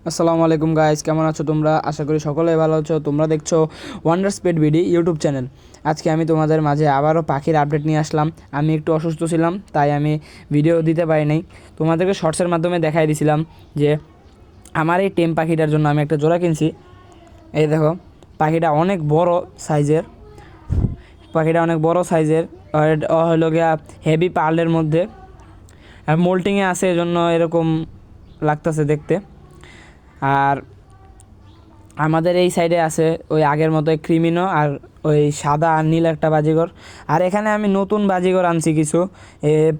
আসসালামু আলাইকুম গাইস, কেমন আছো তোমরা? আশা করি সকলেই ভালো আছো। তোমরা দেখছো wonder speed BD YouTube channel. আজকে আমি তোমাদের মাঝে আবারও পাখির আপডেট নিয়ে আসলাম। আমি একটু অসুস্থ ছিলাম, তাই আমি ভিডিও দিতে পারি নাই। তোমাদেরকে শর্টসের মাধ্যমে দেখাই দিছিলাম যে আমার এই টেম পাখিটার জন্য আমি একটা জোড়া কিনছি। এই দেখো, পাখিটা অনেক বড় সাইজের। হলো গিয়া হেভি পার্লের মধ্যে মোল্টিংয়ে আছে, এজন্য এরকম লাগতেছে দেখতে। আর আমাদের এই সাইডে আছে ওই আগের মতো ক্রিমিনো আর ওই সাদা আর নীল একটা বাজিঘর। আর এখানে আমি নতুন বাজিঘর আনছি কিছু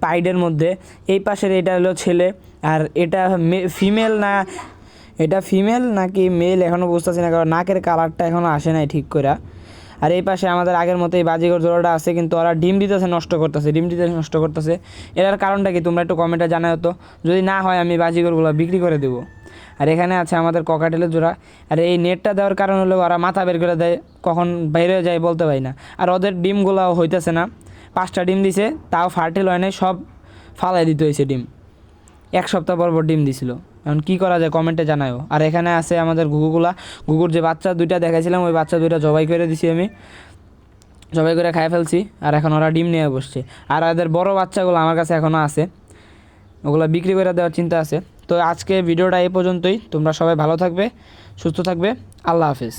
পাইডের মধ্যে। এই পাশের এটা হলো ছেলে, আর এটা ফিমেল না, এটা ফিমেল নাকি মেল এখনও বুঝতেছি না, কারণ নাকের কালারটা এখনও আসে নাই ঠিক করে। আর এই পাশে আমাদের আগের মতো এই বাজিঘর জোড়াটা আছে, কিন্তু ওরা ডিম দিতেছে নষ্ট করতেছে। এটার কারণটা কি তোমরা একটু কমেন্টে জানাও তো। যদি না হয় আমি বাজিঘরগুলো বিক্রি করে দেবো। আর এখানে আছে আমাদের ককাটেলের জোড়া। আর এই নেটটা দেওয়ার কারণ হলো ওরা মাথা বের করে দেয়, কখন বাইরে যায় বলতে পারি না। আর ওদের ডিমগুলোও হইতেছে না। 5টা ডিম দিছে, তাও ফার্টিল হয় নাই, সব ফালাই দিতে হয়েছে ডিম। 1 সপ্তাহ পর ডিম দিছিল। এখন কী করা যায় কমেন্টে জানাও। আর এখানে আছে আমাদের ঘুঘুর যে বাচ্চা 2টা দেখাইছিলাম, ওই বাচ্চা 2টা জবাই করে দিছি, আমি জবাই করে খাই ফেলছি। আর এখন ওরা ডিম নিয়ে বসছে। আর এদের বড় বাচ্চাগুলো আমার কাছে এখনও আছে, ওগুলো বিক্রি করে দেওয়ার চিন্তা আছে। তো আজকে ভিডিওটা এই পর্যন্তই। তোমরা সবাই ভালো থাকবে, সুস্থ থাকবে। আল্লাহ হাফেজ।